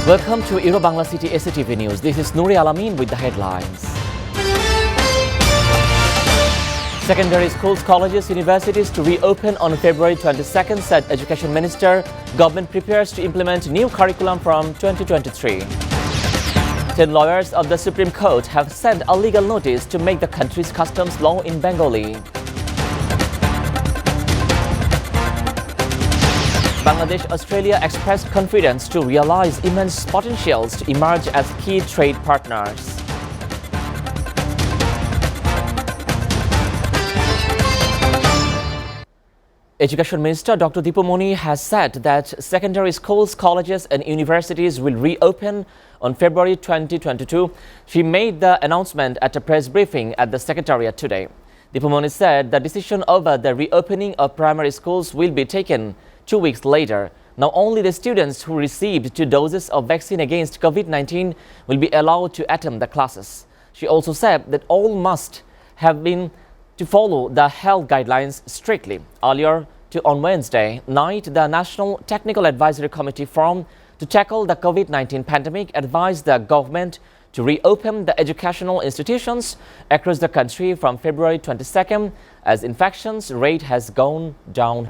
Welcome to Bangla City SATV News. This is Nuri Alamin with the headlines. Secondary schools, colleges, universities to reopen on February 22nd, said Education Minister. Government prepares to implement new curriculum from 2023. 10 lawyers of the Supreme Court have sent a legal notice to make the country's customs law in Bengali. Bangladesh, Australia expressed confidence to realize immense potentials to emerge as key trade partners. Education Minister Dr. Dipumoni has said that secondary schools, colleges and universities will reopen on February 2022. She made the announcement at a press briefing at the Secretariat today. Dipumoni said the decision over the reopening of primary schools will be taken 2 weeks later. Now only the students who received 2 doses of vaccine against COVID-19 will be allowed to attend the classes. She also said that all must have been to follow the health guidelines strictly. Earlier on Wednesday night, the National Technical Advisory Committee formed to tackle the COVID-19 pandemic advised the government to reopen the educational institutions across the country from February 22nd as infections rate has gone down.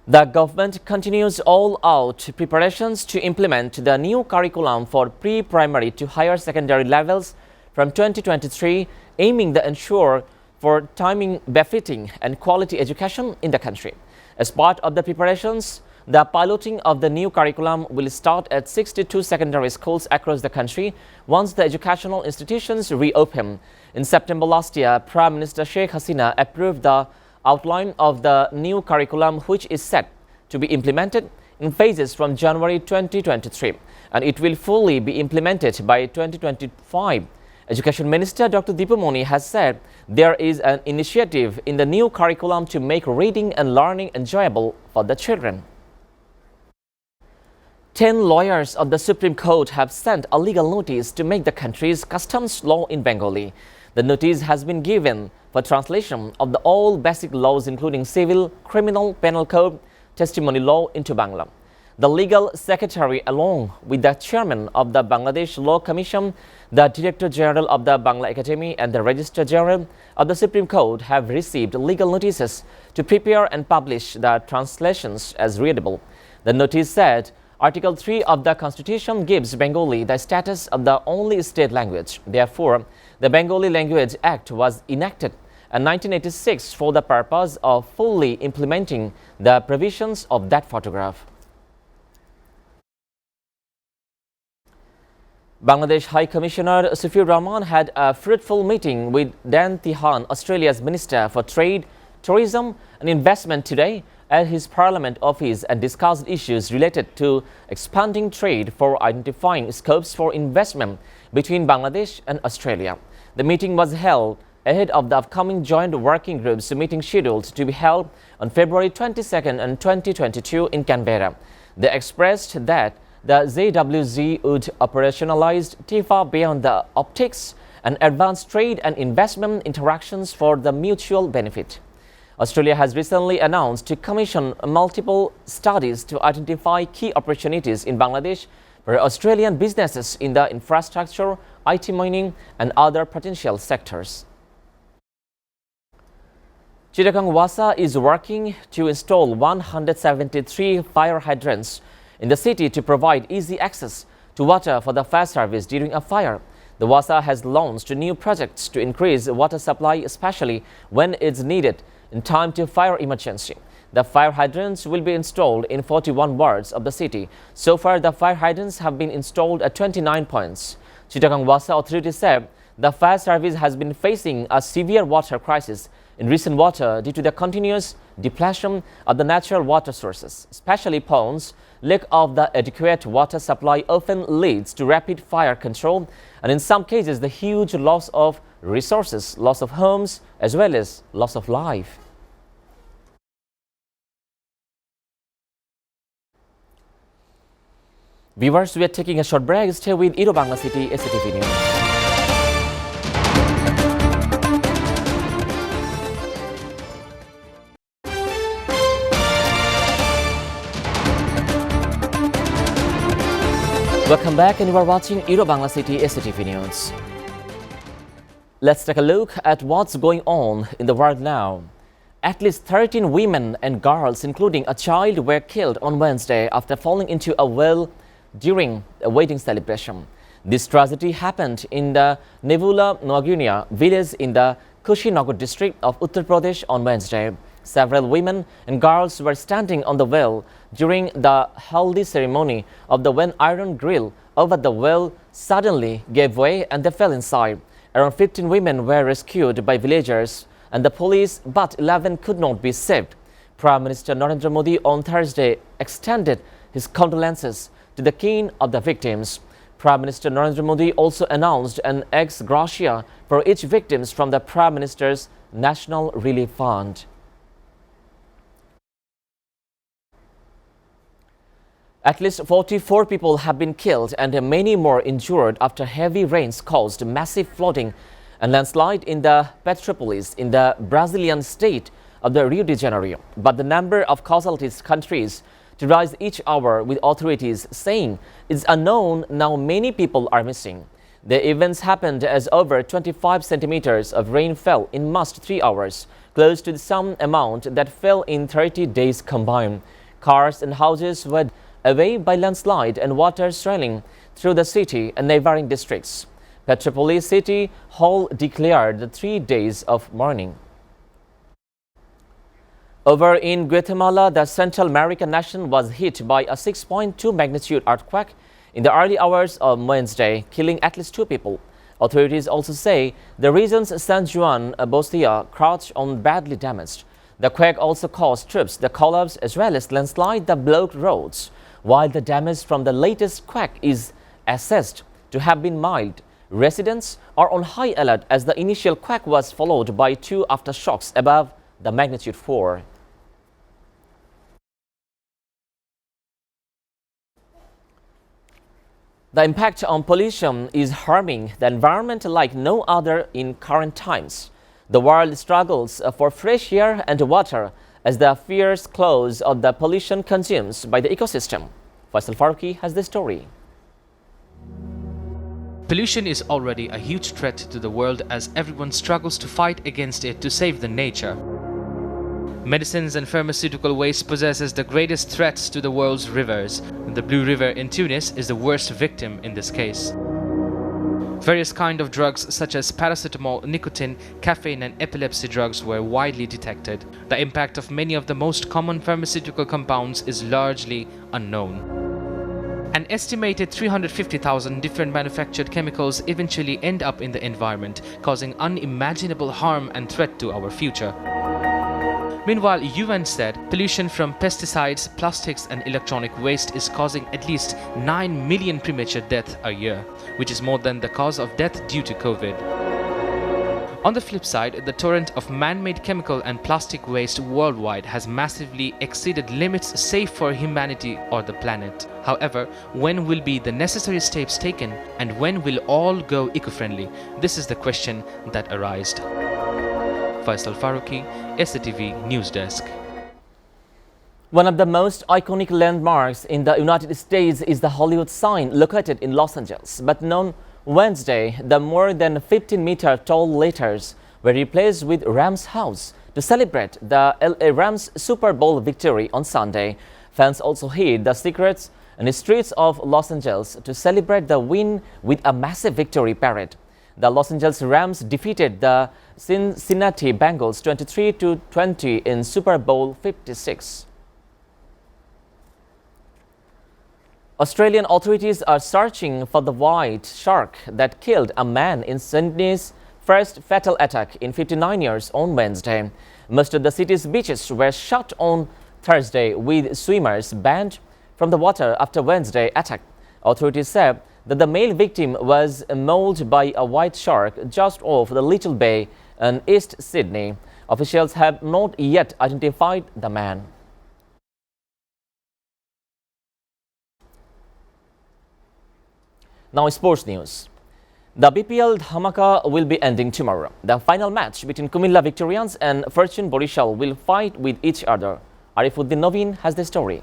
The government continues all-out preparations to implement the new curriculum for pre-primary to higher secondary levels from 2023, aiming to ensure for timing befitting and quality education in the country. As part of the preparations, the piloting of the new curriculum will start at 62 secondary schools across the country once the educational institutions reopen. In September last year, Prime Minister Sheikh Hasina approved the outline of the new curriculum, which is set to be implemented in phases from January 2023, and it will fully be implemented by 2025. Education Minister Dr. Dipumoni has said there is an initiative in the new curriculum to make reading and learning enjoyable for the children. 10 lawyers of the Supreme Court have sent a legal notice to make the country's customs law in Bengali. The notice has been given for translation of the all basic laws including civil, criminal, penal code, testimony law into Bangla. The legal secretary, along with the chairman of the Bangladesh Law Commission, the Director General of the Bangla Academy and the Registrar General of the Supreme Court have received legal notices to prepare and publish the translations as readable. The notice said Article 3 of the Constitution gives Bengali the status of the only state language. Therefore, the Bengali Language Act was enacted in 1986 for the purpose of fully implementing the provisions of that photograph. Bangladesh High Commissioner Sufur Rahman had a fruitful meeting with Dan Tihan, Australia's Minister for Trade, Tourism and Investment today at his Parliament office and discussed issues related to expanding trade for identifying scopes for investment between Bangladesh and Australia. The meeting was held ahead of the upcoming joint working groups meeting scheduled to be held on February 22nd and 2022 in Canberra. They expressed that the ZWZ would operationalize TIFA beyond the optics and advance trade and investment interactions for the mutual benefit. Australia has recently announced to commission multiple studies to identify key opportunities in Bangladesh for Australian businesses in the infrastructure, IT mining and other potential sectors. Chittagong Wasa is working to install 173 fire hydrants in the city to provide easy access to water for the fire service during a fire. The Wasa has launched new projects to increase water supply, especially when it's needed in time to fire emergency. The fire hydrants will be installed in 41 wards of the city. So far, the fire hydrants have been installed at 29 points. Chittagong Wasa authorities said the fire service has been facing a severe water crisis in recent water due to the continuous depletion of the natural water sources, especially ponds. Lack of the adequate water supply often leads to rapid fire control and in some cases the huge loss of resources, loss of homes as well as loss of life. Viewers, we are taking a short break. Stay with Bangla City SATV News. Welcome back, and you are watching Bangla City SATV News. Let's take a look at what's going on in the world now. At least 13 women and girls, including a child, were killed on Wednesday after falling into a well during a wedding celebration. This tragedy happened in the Nebula Nogunia village in the Kushinagar district of Uttar Pradesh on Wednesday. Several women and girls were standing on the well during the haldi ceremony of the when iron grill over the well suddenly gave way and they fell inside. Around 15 women were rescued by villagers and the police, but 11 could not be saved. Prime Minister Narendra Modi on Thursday extended his condolences to the kin of the victims. Prime Minister Narendra Modi also announced an ex gratia for each victim from the Prime Minister's National Relief Fund. At least 44 people have been killed and many more injured after heavy rains caused massive flooding and landslide in the Petropolis in the Brazilian state of the Rio de Janeiro. But the number of casualties continues to rise each hour, with authorities saying it's unknown now many people are missing. The events happened as over 25 centimeters of rain fell in most 3 hours, close to the same amount that fell in 30 days combined. Cars and houses were away by landslide and water swelling through the city and neighboring districts. Petropolis City Hall declared 3 days of mourning. Over in Guatemala, the Central American nation was hit by a 6.2 magnitude earthquake in the early hours of Wednesday, killing at least 2 people. Authorities also say the region's San Juan Bostia crouched on badly damaged. The quake also caused trips, the collapse as well as landslide that blocked roads. While the damage from the latest quake is assessed to have been mild, residents are on high alert as the initial quake was followed by 2 aftershocks above the magnitude 4. The impact on pollution is harming the environment like no other in current times. The world struggles for fresh air and water as the fierce claws of the pollution consumes by the ecosystem. Faisal Faruqi has the story. Pollution is already a huge threat to the world as everyone struggles to fight against it to save the nature. Medicines and pharmaceutical waste possesses the greatest threats to the world's rivers. The Blue River in Tunis is the worst victim in this case. Various kinds of drugs such as paracetamol, nicotine, caffeine and epilepsy drugs were widely detected. The impact of many of the most common pharmaceutical compounds is largely unknown. An estimated 350,000 different manufactured chemicals eventually end up in the environment, causing unimaginable harm and threat to our future. Meanwhile, UN said pollution from pesticides, plastics and electronic waste is causing at least 9 million premature deaths a year, which is more than the cause of death due to COVID. On the flip side, the torrent of man-made chemical and plastic waste worldwide has massively exceeded limits safe for humanity or the planet. However, when will be the necessary steps taken and when will all go eco-friendly? This is the question that arises. Faisal Faruqi, SATV News Desk. One of the most iconic landmarks in the United States is the Hollywood sign located in Los Angeles. But on Wednesday, the more than 15-meter tall letters were replaced with Rams House to celebrate the LA Rams Super Bowl victory on Sunday. Fans also hit the streets and streets of Los Angeles to celebrate the win with a massive victory parade. The Los Angeles Rams defeated the Cincinnati Bengals 23-20 in Super Bowl 56. Australian authorities are searching for the white shark that killed a man in Sydney's first fatal attack in 59 years on Wednesday. Most of the city's beaches were shut on Thursday, with swimmers banned from the water after Wednesday attack. Authorities said that the male victim was mauled by a white shark just off the Little Bay in East Sydney. Officials have not yet identified the man. Now sports news. The BPL Dhamaka will be ending tomorrow. The final match between Kumilla Victorians and Fortune Borishal will fight with each other. Arifuddin Novin has the story.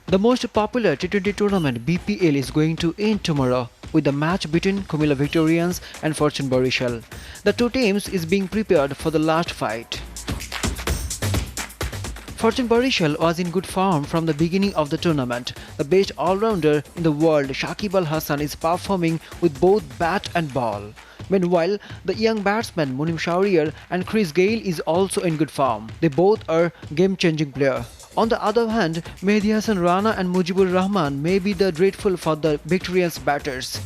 The most popular T20 tournament BPL is going to end tomorrow with the match between Comilla Victorians and Fortune Borishal. The two teams is being prepared for the last fight. Fortune Borishal was in good form from the beginning of the tournament. The best all-rounder in the world, Shakib Al Hasan, is performing with both bat and ball. Meanwhile, the young batsman Munim Shauriyar and Chris Gayle is also in good form. They both are game-changing players. On the other hand, Mehdi Hassan Rana and Mujibur Rahman may be the dreadful for the Victorians batters.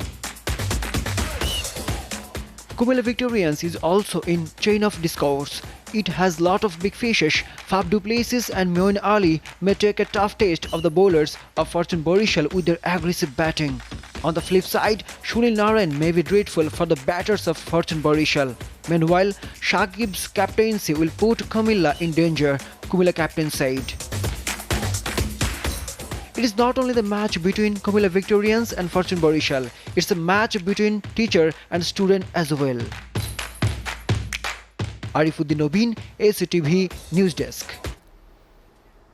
Comilla Victorians is also in chain of discourse. It has lot of big fishes. Fab du Plessis and Moeen Ali may take a tough test of the bowlers of Fortune Borishal with their aggressive batting. On the flip side, Sunil Narayan may be dreadful for the batters of Fortune Borishal. Meanwhile, Shakib's captaincy will put Comilla in danger, Comilla captain said. It is not only the match between Comilla Victorians and Fortune Borishal, it's a match between teacher and student as well. Arifuddin Nobin, SATV News Desk.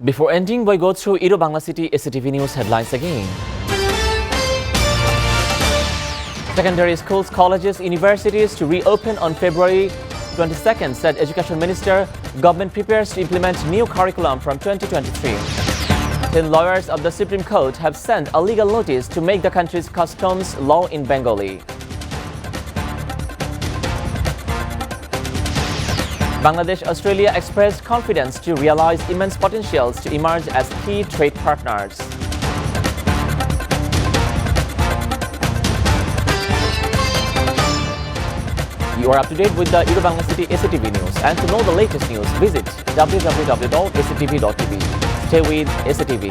Before ending, we go through Indo Bangla City SATV News headlines again. Secondary schools, colleges, universities to reopen on February 22nd, said Education Minister. Government prepares to implement new curriculum from 2023. 10 lawyers of the Supreme Court have sent a legal notice to make the country's customs law in Bengali. Bangladesh-Australia expressed confidence to realize immense potentials to emerge as key trade partners. You are up to date with the Indo Bangla City SATV News, and to know the latest news, visit www.satv.tv. Stay with SATV.